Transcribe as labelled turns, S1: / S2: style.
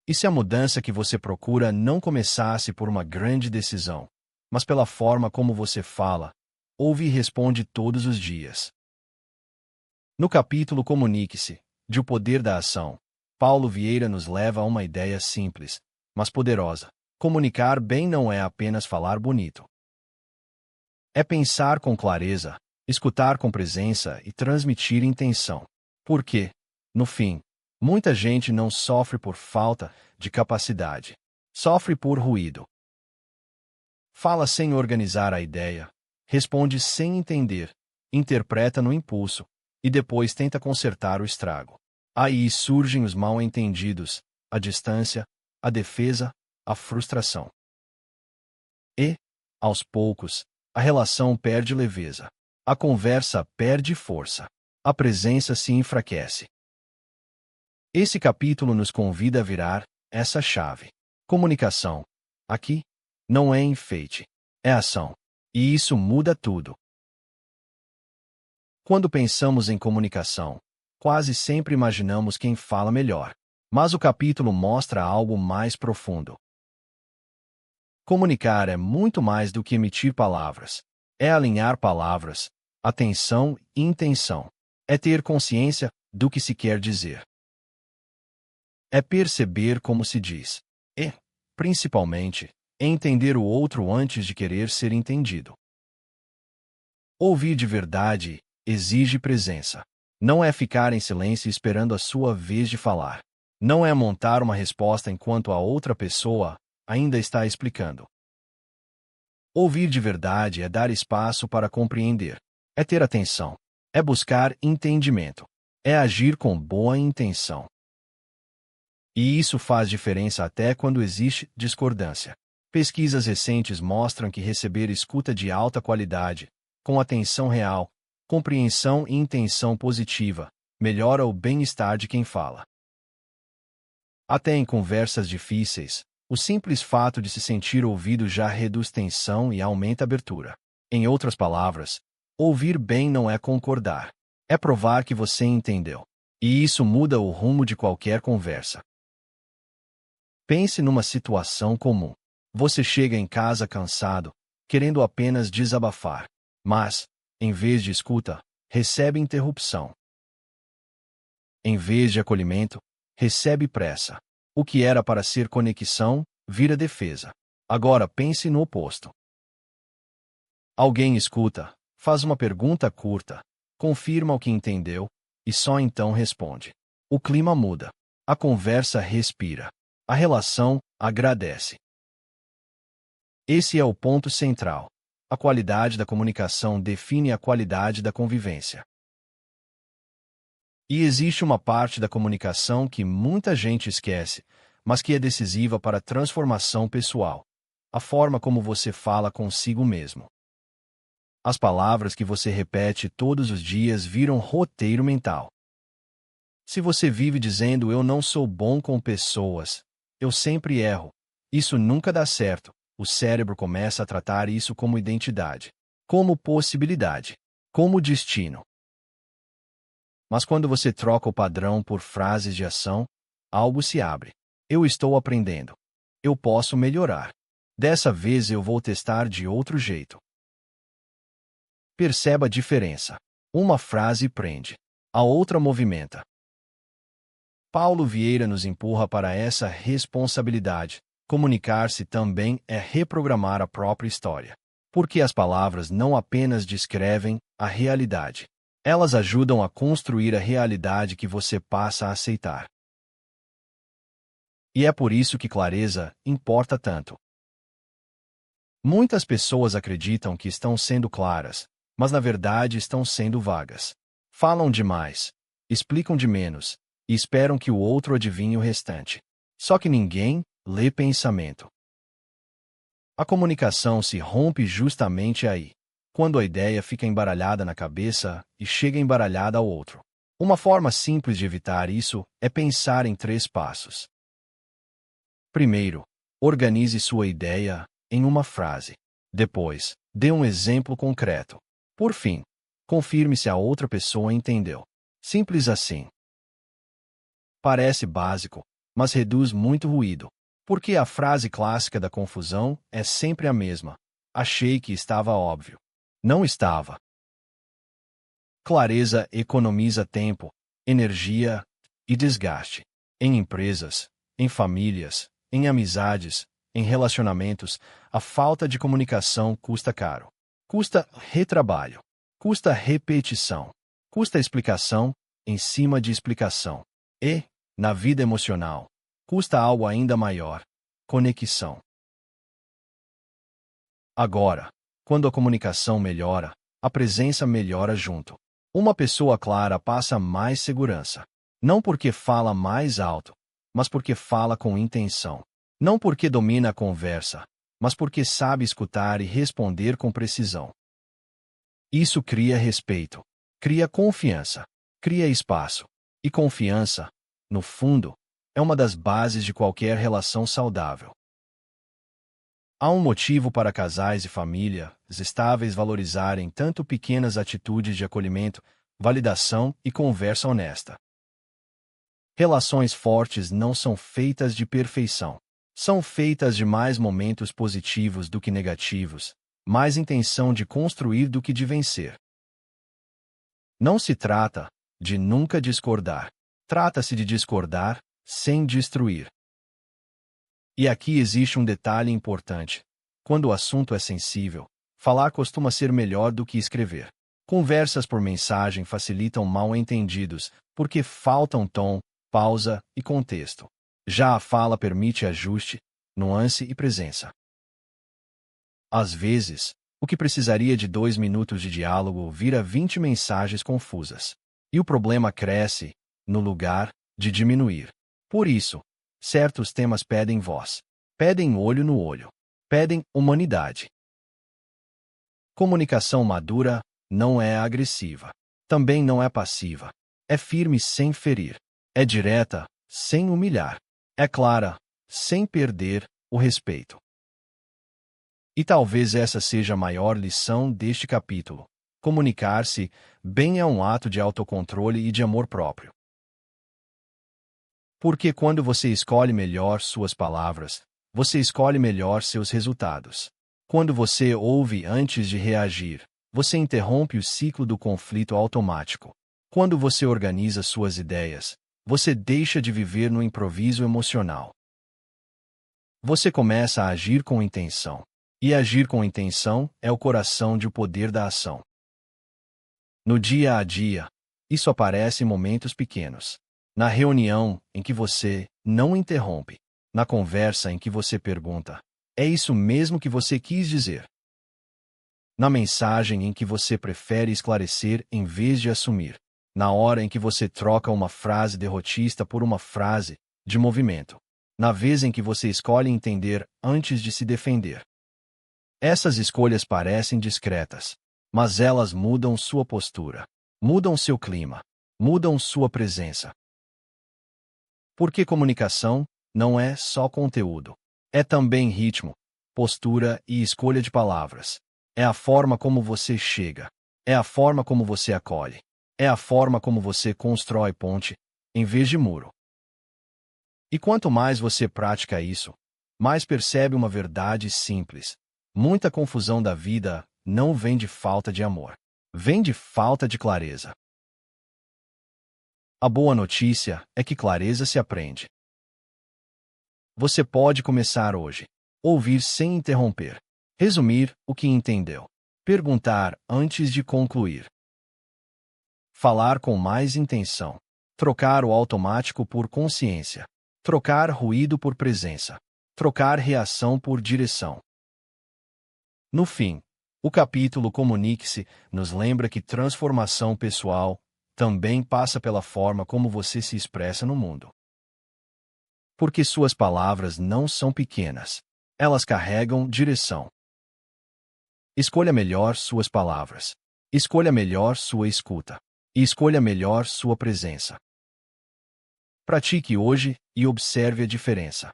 S1: E se a mudança que você procura não começasse por uma grande decisão, mas pela forma como você fala, ouve e responde todos os dias? No capítulo Comunique-se, de O Poder da Ação, Paulo Vieira nos leva a uma ideia simples, mas poderosa. Comunicar bem não é apenas falar bonito. É pensar com clareza, escutar com presença e transmitir intenção. Porque, no fim, muita gente não sofre por falta de capacidade. Sofre por ruído. Fala sem organizar a ideia, responde sem entender, interpreta no impulso, e depois tenta consertar o estrago. Aí surgem os mal-entendidos, a distância, a defesa, a frustração. E, aos poucos, a relação perde leveza. A conversa perde força. A presença se enfraquece. Esse capítulo nos convida a virar essa chave. Comunicação, aqui, não é enfeite, é ação. E isso muda tudo. Quando pensamos em comunicação, quase sempre imaginamos quem fala melhor. Mas o capítulo mostra algo mais profundo. Comunicar é muito mais do que emitir palavras. É alinhar palavras, atenção e intenção. É ter consciência do que se quer dizer. É perceber como se diz. E, principalmente, entender o outro antes de querer ser entendido. Ouvir de verdade exige presença. Não é ficar em silêncio esperando a sua vez de falar. Não é montar uma resposta enquanto a outra pessoa ainda está explicando. Ouvir de verdade é dar espaço para compreender. É ter atenção. É buscar entendimento. É agir com boa intenção. E isso faz diferença até quando existe discordância. Pesquisas recentes mostram que receber escuta de alta qualidade, com atenção real, compreensão e intenção positiva, melhora o bem-estar de quem fala. Até em conversas difíceis, o simples fato de se sentir ouvido já reduz tensão e aumenta a abertura. Em outras palavras, ouvir bem não é concordar. É provar que você entendeu. E isso muda o rumo de qualquer conversa. Pense numa situação comum. Você chega em casa cansado, querendo apenas desabafar. Mas, em vez de escuta, recebe interrupção. Em vez de acolhimento, recebe pressa. O que era para ser conexão, vira defesa. Agora pense no oposto. Alguém escuta, faz uma pergunta curta, confirma o que entendeu, e só então responde. O clima muda. A conversa respira. A relação agradece. Esse é o ponto central. A qualidade da comunicação define a qualidade da convivência. E existe uma parte da comunicação que muita gente esquece, mas que é decisiva para a transformação pessoal. A forma como você fala consigo mesmo. As palavras que você repete todos os dias viram roteiro mental. Se você vive dizendo eu não sou bom com pessoas, eu sempre erro, isso nunca dá certo, o cérebro começa a tratar isso como identidade, como possibilidade, como destino. Mas quando você troca o padrão por frases de ação, algo se abre. Eu estou aprendendo. Eu posso melhorar. Dessa vez eu vou testar de outro jeito. Perceba a diferença. Uma frase prende, a outra movimenta. Paulo Vieira nos empurra para essa responsabilidade. Comunicar-se também é reprogramar a própria história. Porque as palavras não apenas descrevem a realidade. Elas ajudam a construir a realidade que você passa a aceitar. E é por isso que clareza importa tanto. Muitas pessoas acreditam que estão sendo claras, mas na verdade estão sendo vagas. Falam demais, explicam de menos, e esperam que o outro adivinhe o restante. Só que ninguém lê pensamento. A comunicação se rompe justamente aí, quando a ideia fica embaralhada na cabeça e chega embaralhada ao outro. Uma forma simples de evitar isso é pensar em 3 passos. Primeiro, organize sua ideia em uma frase. Depois, dê um exemplo concreto. Por fim, confirme se a outra pessoa entendeu. Simples assim. Parece básico, mas reduz muito ruído. Porque a frase clássica da confusão é sempre a mesma. Achei que estava óbvio. Não estava. Clareza economiza tempo, energia e desgaste. Em empresas, em famílias, em amizades, em relacionamentos, a falta de comunicação custa caro. Custa retrabalho. Custa repetição. Custa explicação em cima de explicação. E, na vida emocional, custa algo ainda maior: conexão. Agora, quando a comunicação melhora, a presença melhora junto. Uma pessoa clara passa mais segurança. Não porque fala mais alto, mas porque fala com intenção. Não porque domina a conversa, mas porque sabe escutar e responder com precisão. Isso cria respeito, cria confiança, cria espaço. E confiança, no fundo, é uma das bases de qualquer relação saudável. Há um motivo para casais e famílias estáveis valorizarem tanto pequenas atitudes de acolhimento, validação e conversa honesta. Relações fortes não são feitas de perfeição. São feitas de mais momentos positivos do que negativos, mais intenção de construir do que de vencer. Não se trata de nunca discordar. Trata-se de discordar sem destruir. E aqui existe um detalhe importante. Quando o assunto é sensível, falar costuma ser melhor do que escrever. Conversas por mensagem facilitam mal-entendidos, porque faltam tom, pausa e contexto. Já a fala permite ajuste, nuance e presença. Às vezes, o que precisaria de 2 minutos de diálogo vira 20 mensagens confusas. E o problema cresce, no lugar de diminuir. Por isso, certos temas pedem voz, pedem olho no olho, pedem humanidade. Comunicação madura não é agressiva, também não é passiva. É firme sem ferir, é direta sem humilhar, é clara sem perder o respeito. E talvez essa seja a maior lição deste capítulo. Comunicar-se bem é um ato de autocontrole e de amor próprio. Porque quando você escolhe melhor suas palavras, você escolhe melhor seus resultados. Quando você ouve antes de reagir, você interrompe o ciclo do conflito automático. Quando você organiza suas ideias, você deixa de viver no improviso emocional. Você começa a agir com intenção. E agir com intenção é o coração de o poder da ação. No dia a dia, isso aparece em momentos pequenos. Na reunião em que você não interrompe. Na conversa em que você pergunta: é isso mesmo que você quis dizer? Na mensagem em que você prefere esclarecer em vez de assumir. Na hora em que você troca uma frase derrotista por uma frase de movimento. Na vez em que você escolhe entender antes de se defender. Essas escolhas parecem discretas, mas elas mudam sua postura, mudam seu clima, mudam sua presença. Porque comunicação não é só conteúdo, é também ritmo, postura e escolha de palavras. É a forma como você chega, é a forma como você acolhe, é a forma como você constrói ponte, em vez de muro. E quanto mais você pratica isso, mais percebe uma verdade simples. Muita confusão da vida não vem de falta de amor, vem de falta de clareza. A boa notícia é que clareza se aprende. Você pode começar hoje. Ouvir sem interromper. Resumir o que entendeu. Perguntar antes de concluir. Falar com mais intenção. Trocar o automático por consciência. Trocar ruído por presença. Trocar reação por direção. No fim, o capítulo Comunique-se nos lembra que transformação pessoal também passa pela forma como você se expressa no mundo. Porque suas palavras não são pequenas. Elas carregam direção. Escolha melhor suas palavras. Escolha melhor sua escuta. E escolha melhor sua presença. Pratique hoje e observe a diferença.